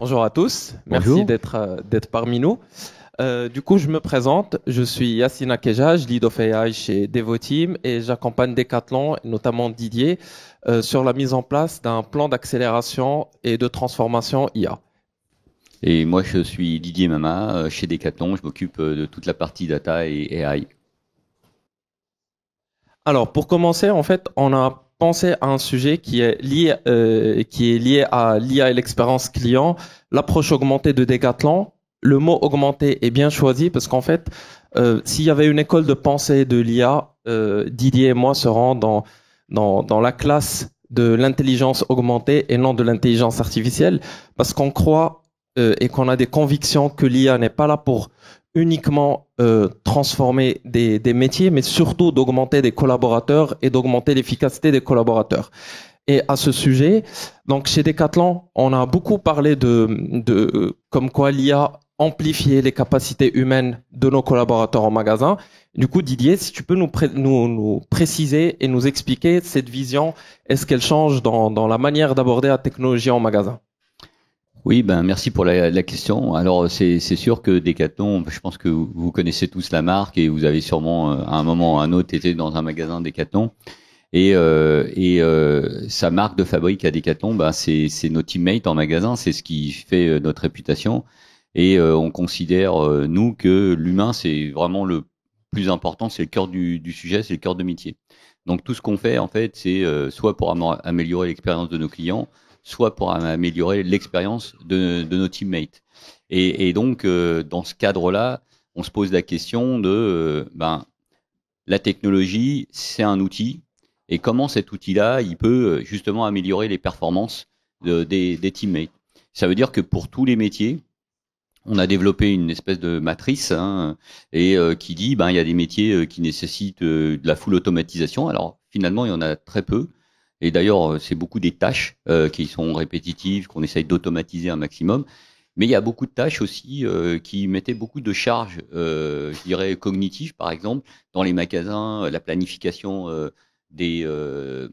Bonjour à tous, merci Bonjour. d'être parmi nous. Du coup, je me présente, je suis Yassine Akeja, lead of AI chez Devoteam et j'accompagne Decathlon, notamment Didier, sur la mise en place d'un plan d'accélération et de transformation IA. Et moi, je suis Didier Mama chez Decathlon. Je m'occupe de toute la partie data et AI. Alors, pour commencer, en fait, on a pensé à un sujet qui est lié à l'IA et l'expérience client, l'approche augmentée de Decathlon. Le mot augmenté est bien choisi parce qu'en fait, s'il y avait une école de pensée de l'IA, Didier et moi serons dans la classe de l'intelligence augmentée et non de l'intelligence artificielle parce qu'on croit et qu'on a des convictions que l'IA n'est pas là pour uniquement transformer des métiers, mais surtout d'augmenter des collaborateurs et d'augmenter l'efficacité des collaborateurs. Et à ce sujet, donc chez Decathlon, on a beaucoup parlé de comme quoi l'IA amplifier les capacités humaines de nos collaborateurs en magasin. Du coup, Didier, si tu peux nous préciser et nous expliquer cette vision, est-ce qu'elle change dans la manière d'aborder la technologie en magasin? Oui, ben merci pour la question. Alors c'est sûr que Decathlon, je pense que vous connaissez tous la marque et vous avez sûrement à un moment ou à un autre été dans un magasin Decathlon. Sa marque de fabrique à Decathlon, ben c'est nos teammates en magasin, c'est ce qui fait notre réputation. On considère nous que l'humain c'est vraiment le plus important, c'est le cœur du sujet, c'est le cœur de métier. Donc tout ce qu'on fait en fait, c'est soit pour améliorer l'expérience de nos clients, soit pour améliorer l'expérience de nos teammates. Donc dans ce cadre-là, on se pose la question de la technologie, c'est un outil, et comment cet outil-là, il peut justement améliorer les performances des teammates. Ça veut dire que pour tous les métiers, on a développé une espèce de matrice qui dit il y a des métiers qui nécessitent de la full automatisation. Alors finalement, il y en a très peu. Et d'ailleurs, c'est beaucoup des tâches qui sont répétitives, qu'on essaye d'automatiser un maximum. Mais il y a beaucoup de tâches aussi qui mettaient beaucoup de charges, je dirais, cognitives, par exemple, dans les magasins, la planification des, euh,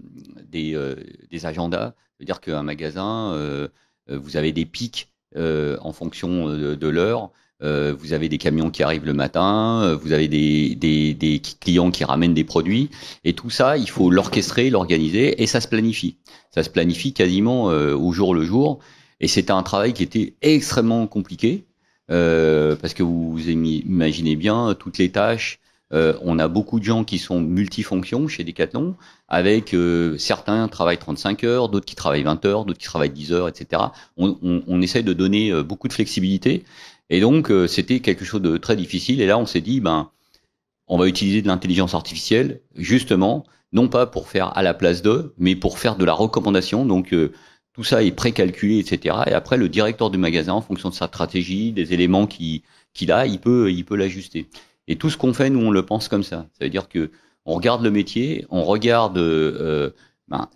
des agendas. C'est-à-dire qu'un magasin, vous avez des pics en fonction de l'heure. Vous avez des camions qui arrivent le matin, vous avez des clients qui ramènent des produits, et tout ça, il faut l'orchestrer, l'organiser, et ça se planifie. Ça se planifie quasiment au jour le jour, et c'était un travail qui était extrêmement compliqué, parce que vous imaginez bien toutes les tâches. On a beaucoup de gens qui sont multifonctions chez Decathlon, avec certains travaillent 35 heures, d'autres qui travaillent 20 heures, d'autres qui travaillent 10 heures, etc. On essaie de donner beaucoup de flexibilité, et donc c'était quelque chose de très difficile. Et là, on s'est dit, on va utiliser de l'intelligence artificielle, justement, non pas pour faire à la place d'eux, mais pour faire de la recommandation. Donc tout ça est précalculé, etc. Et après, le directeur du magasin, en fonction de sa stratégie, des éléments qu'il a, il peut l'ajuster. Et tout ce qu'on fait, nous, on le pense comme ça. Ça veut dire que on regarde le métier, on regarde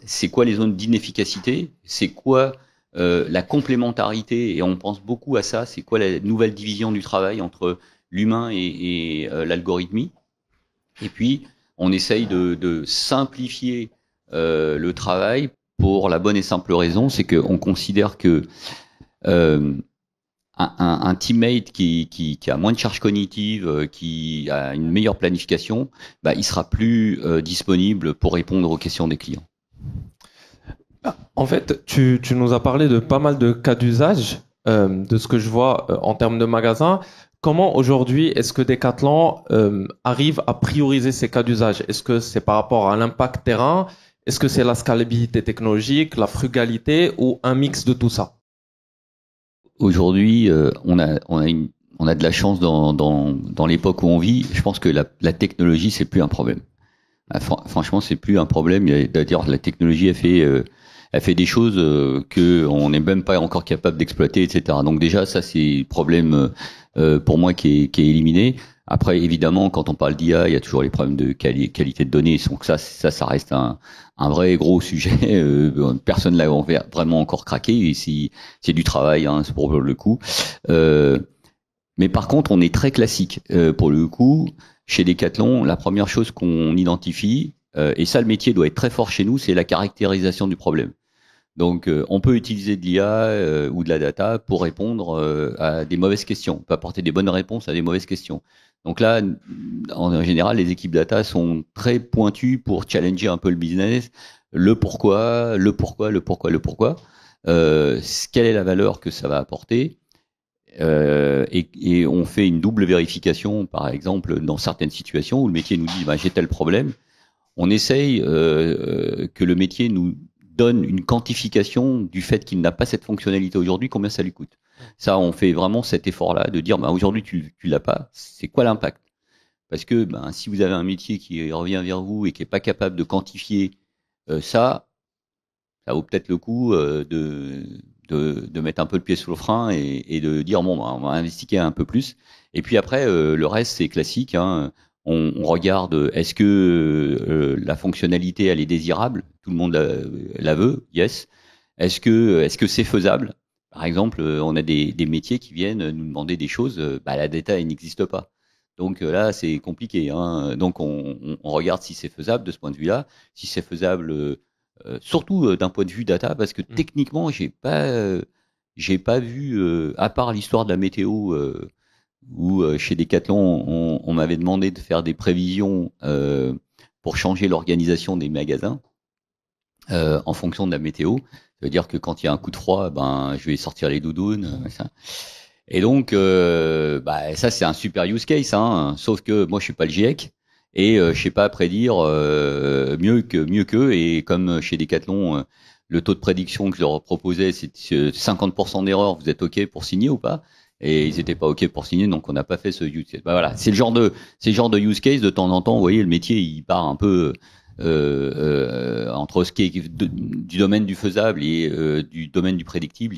c'est quoi les zones d'inefficacité, c'est quoi la complémentarité, et on pense beaucoup à ça, c'est quoi la nouvelle division du travail entre l'humain et l'algorithmie. Et puis, on essaye de simplifier le travail pour la bonne et simple raison, c'est qu'on considère que euh, un teammate qui a moins de charge cognitive, qui a une meilleure planification, il sera plus disponible pour répondre aux questions des clients. En fait, tu nous as parlé de pas mal de cas d'usage, de ce que je vois en termes de magasins. Comment aujourd'hui est-ce que Decathlon arrive à prioriser ces cas d'usage? Est-ce que c'est par rapport à l'impact terrain? Est-ce que c'est la scalabilité technologique, la frugalité ou un mix de tout ça? Aujourd'hui, on a de la chance dans l'époque où on vit. Je pense que la technologie, c'est plus un problème. Franchement, c'est plus un problème. D'ailleurs, la technologie elle fait des choses que on n'est même pas encore capable d'exploiter, etc. Donc déjà, ça c'est le problème pour moi qui est éliminé. Après, évidemment, quand on parle d'IA, il y a toujours les problèmes de qualité de données. Donc ça reste un vrai gros sujet. Personne l'a vraiment encore craqué. Et c'est du travail, hein, c'est pour le coup. Euh, mais par contre, on est très classique. Pour le coup, chez Decathlon, la première chose qu'on identifie, et ça le métier doit être très fort chez nous, c'est la caractérisation du problème. Donc, on peut utiliser de l'IA ou de la data pour répondre à des mauvaises questions. On peut apporter des bonnes réponses à des mauvaises questions. Donc là, en général, les équipes data sont très pointues pour challenger un peu le business, le pourquoi, le pourquoi, le pourquoi, le pourquoi. Quelle est la valeur que ça va apporter et on fait une double vérification, par exemple, dans certaines situations où le métier nous dit bah, j'ai tel problème. On essaye que le métier nous donne une quantification du fait qu'il n'a pas cette fonctionnalité aujourd'hui, combien ça lui coûte. Ça, on fait vraiment cet effort-là de dire bah, aujourd'hui tu l'as pas, c'est quoi l'impact? Parce que ben, si vous avez un métier qui revient vers vous et qui est pas capable de quantifier ça, ça vaut peut-être le coup de mettre un peu le pied sous le frein et de dire bon, bah, on va investiguer un peu plus. Et puis après, le reste c'est classique. Hein. On regarde est-ce que la fonctionnalité elle est désirable, tout le monde la veut, yes. Est-ce que c'est faisable? Par exemple, on a des métiers qui viennent nous demander des choses, bah, la data elle n'existe pas. Donc là, c'est compliqué. Hein. Donc on regarde si c'est faisable de ce point de vue-là, si c'est faisable surtout d'un point de vue data, parce que techniquement, j'ai pas vu, à part l'histoire de la météo, où chez Decathlon, on m'avait demandé de faire des prévisions pour changer l'organisation des magasins en fonction de la météo. Ça veut dire que quand il y a un coup de froid, ben je vais sortir les doudounes. Ça. Et donc, bah, ça c'est un super use case, hein, sauf que moi je suis pas le GIEC. Et je sais pas prédire mieux qu'eux. Et comme chez Decathlon, le taux de prédiction que je leur proposais, c'est 50% d'erreur. Vous êtes OK pour signer ou pas? Et ils étaient pas OK pour signer, donc on n'a pas fait ce use case. Bah, voilà, c'est le genre de use case. De temps en temps, vous voyez, le métier il part un peu entre ce qui est du domaine du faisable et du domaine du prédictible.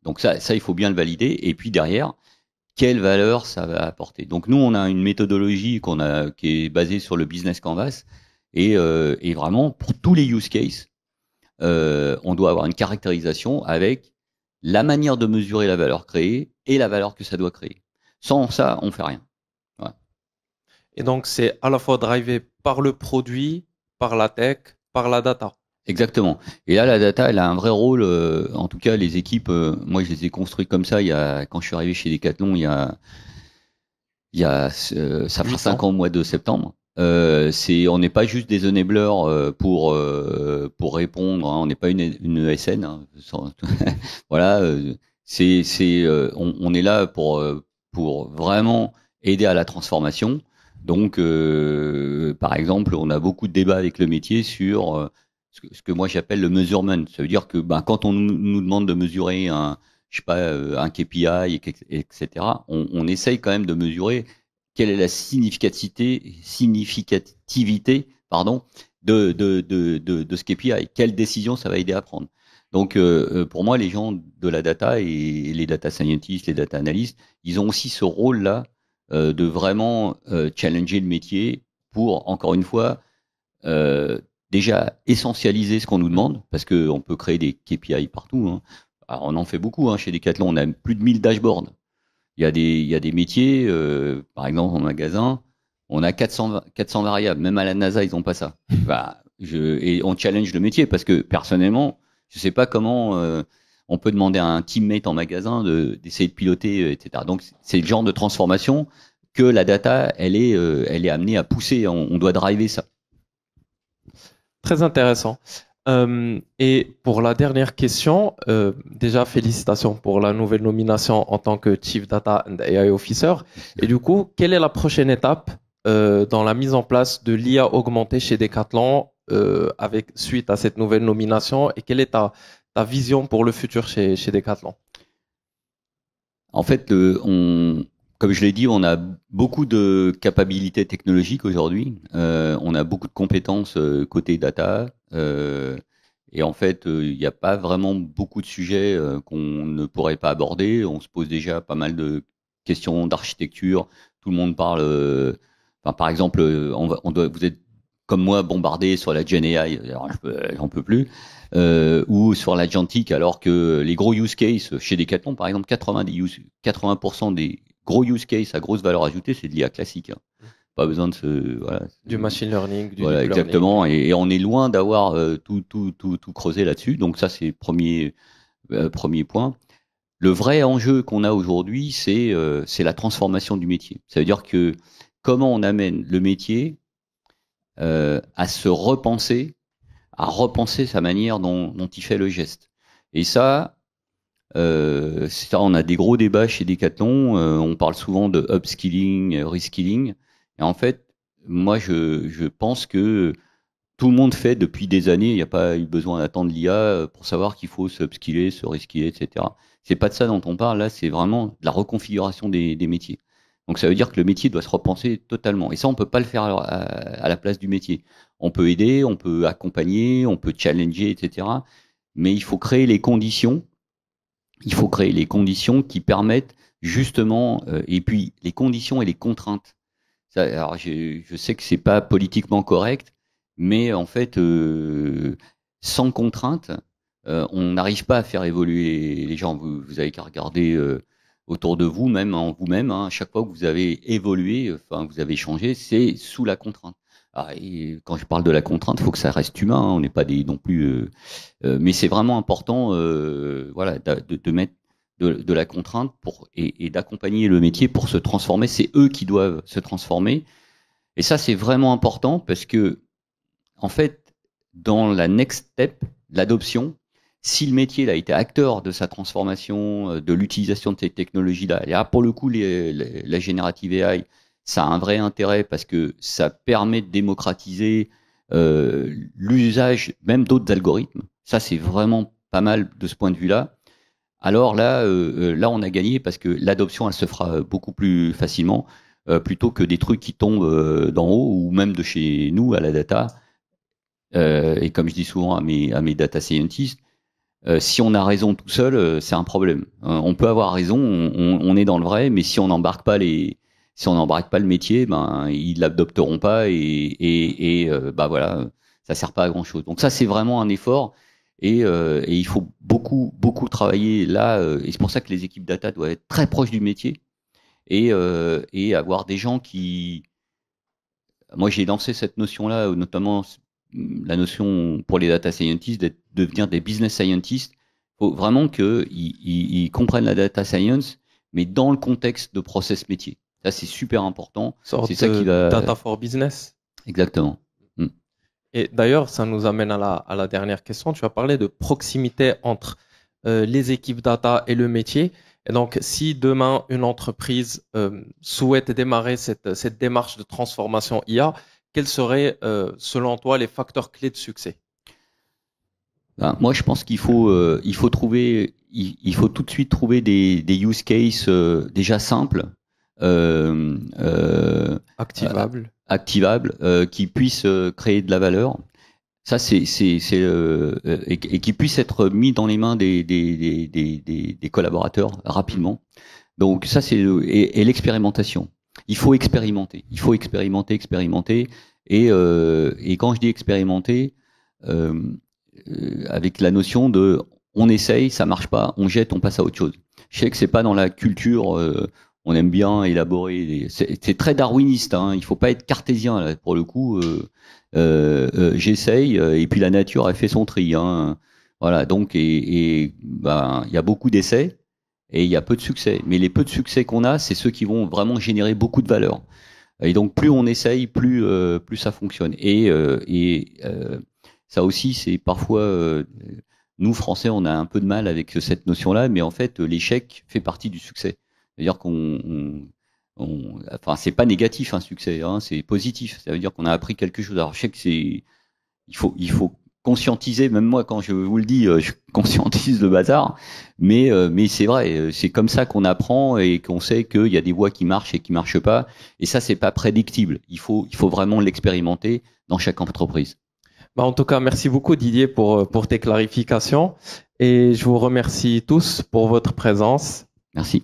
Donc ça, il faut bien le valider. Et puis derrière, quelle valeur ça va apporter. Donc nous, on a une méthodologie qui est basée sur le business canvas et vraiment pour tous les use cases, on doit avoir une caractérisation avec la manière de mesurer la valeur créée et la valeur que ça doit créer. Sans ça, on fait rien. Voilà. Et donc, c'est à la fois drivé par le produit, par la tech, par la data. Exactement. Et là, la data, elle a un vrai rôle. En tout cas, les équipes, moi, je les ai construites comme ça. Quand je suis arrivé chez Decathlon, ça fera 5 ans au mois de septembre. On n'est pas juste des enablers pour répondre. Hein, on n'est pas une ESN. Hein, voilà. On est là pour vraiment aider à la transformation. Donc, par exemple, on a beaucoup de débats avec le métier sur ce que moi j'appelle le measurement. Ça veut dire que quand on nous demande de mesurer je sais pas, un KPI, etc., on essaye quand même de mesurer quelle est la significativité pardon, de ce KPI, quelle décision ça va aider à prendre. Donc, pour moi, les gens de la data et les data scientists, les data analysts, ils ont aussi ce rôle-là de vraiment challenger le métier pour, encore une fois, déjà essentialiser ce qu'on nous demande, parce qu'on peut créer des KPI partout. Hein. Alors, on en fait beaucoup hein, chez Decathlon, on a plus de 1000 dashboards. Il y a des métiers, par exemple en magasin, on a 400 variables. Même à la NASA, ils n'ont pas ça. Et on challenge le métier parce que personnellement, je ne sais pas comment on peut demander à un teammate en magasin d'essayer de piloter, etc. Donc c'est le genre de transformation que la data, elle est amenée à pousser. On doit driver ça. Très intéressant. Et pour la dernière question, déjà félicitations pour la nouvelle nomination en tant que Chief Data and AI Officer. Et du coup, quelle est la prochaine étape dans la mise en place de l'IA augmentée chez Decathlon suite à cette nouvelle nomination et quelle est ta vision pour le futur chez Decathlon? En fait, comme je l'ai dit, on a beaucoup de capacités technologiques aujourd'hui. On a beaucoup de compétences côté data. Et en fait, il n'y a pas vraiment beaucoup de sujets qu'on ne pourrait pas aborder. On se pose déjà pas mal de questions d'architecture. Tout le monde parle. Par exemple, vous êtes comme moi bombardé sur la GenAI. Alors, j'en peux plus. Ou sur l'agentic, alors que les gros use cases chez Decathlon, par exemple, 80% des gros use cases à grosse valeur ajoutée, c'est de l'IA classique. Hein. Pas besoin de se, voilà. Du machine learning, du Voilà, deep learning. exactement. Et on est loin d'avoir tout creusé là-dessus. Donc ça, c'est premier point. Le vrai enjeu qu'on a aujourd'hui, c'est la transformation du métier. Ça veut dire que comment on amène le métier à se repenser, à repenser sa manière dont il fait le geste. Et ça, on a des gros débats chez Decathlon. On parle souvent de upskilling, reskilling. Et en fait, moi, je pense que tout le monde fait depuis des années. Il n'y a pas eu besoin d'attendre l'IA pour savoir qu'il faut se upskiller, se reskiller, etc. C'est pas de ça dont on parle. Là, c'est vraiment de la reconfiguration des métiers. Donc, ça veut dire que le métier doit se repenser totalement. Et ça, on peut pas le faire à la place du métier. On peut aider, on peut accompagner, on peut challenger, etc. Mais il faut créer les conditions. Il faut créer les conditions qui permettent justement, et puis les conditions et les contraintes. Ça, alors, je sais que c'est pas politiquement correct, mais en fait, sans contrainte, on n'arrive pas à faire évoluer les gens. Vous avez qu'à regarder autour de vous, même en vous-même. Hein, à chaque fois que vous avez évolué, enfin, vous avez changé, c'est sous la contrainte. Ah, et quand je parle de la contrainte, il faut que ça reste humain. Hein, on n'est pas des non plus. Mais c'est vraiment important, voilà, de mettre de la contrainte et d'accompagner le métier pour se transformer. C'est eux qui doivent se transformer. Et ça, c'est vraiment important parce que, en fait, dans la next step, l'adoption, si le métier a été acteur de sa transformation, de l'utilisation de ces technologies-là, et là, pour le coup, la générative AI, ça a un vrai intérêt parce que ça permet de démocratiser l'usage même d'autres algorithmes. Ça, c'est vraiment pas mal de ce point de vue-là. Alors là, on a gagné parce que l'adoption, elle se fera beaucoup plus facilement, plutôt que des trucs qui tombent d'en haut ou même de chez nous à la data. Et comme je dis souvent à mes data scientists, si on a raison tout seul, c'est un problème. On peut avoir raison, on est dans le vrai, mais si on n'embarque pas le métier, ben ils l'adopteront pas et bah voilà, ça sert pas à grand chose. Donc ça, c'est vraiment un effort. Et il faut beaucoup travailler là. Et c'est pour ça que les équipes data doivent être très proches du métier et avoir des gens qui. Moi, j'ai lancé cette notion-là, notamment la notion pour les data scientists de devenir des business scientists. Il faut vraiment qu'ils comprennent la data science, mais dans le contexte de process métier. Ça, c'est super important. Sorte C'est ça qui de va. data for business. Exactement. Et d'ailleurs, ça nous amène à la dernière question. Tu as parlé de proximité entre les équipes data et le métier. Et donc, si demain, une entreprise souhaite démarrer cette démarche de transformation IA, quels seraient, selon toi, les facteurs clés de succès? Ben, moi, je pense qu'il faut il faut tout de suite trouver des use cases déjà simples, euh, euh, Activable. qui puissent créer de la valeur. Ça, et qui puissent être mis dans les mains des collaborateurs rapidement. Donc ça, et l'expérimentation. Il faut expérimenter. Il faut expérimenter. Et quand je dis expérimenter, avec la notion de on essaye, ça marche pas, on jette, on passe à autre chose. Je sais que c'est pas dans la culture. On aime bien élaborer. C'est très darwiniste. Hein, il faut pas être cartésien là, pour le coup. J'essaye et puis la nature a fait son tri. Hein. Voilà. Donc ben il y a beaucoup d'essais et il y a peu de succès. Mais les peu de succès qu'on a, c'est ceux qui vont vraiment générer beaucoup de valeur. Et donc plus on essaye, plus ça fonctionne. Ça aussi, c'est parfois nous Français, on a un peu de mal avec cette notion-là, mais en fait, l'échec fait partie du succès. C'est-à-dire enfin, c'est pas négatif un succès, hein, c'est positif. Ça veut dire qu'on a appris quelque chose. Alors, je sais que il faut conscientiser. Même moi, quand je vous le dis, je conscientise le bazar. Mais c'est vrai, c'est comme ça qu'on apprend et qu'on sait qu'il y a des voies qui marchent et qui marchent pas. Et ça, c'est pas prédictible. Il faut vraiment l'expérimenter dans chaque entreprise. Bah, en tout cas, merci beaucoup Didier pour tes clarifications et je vous remercie tous pour votre présence. Merci.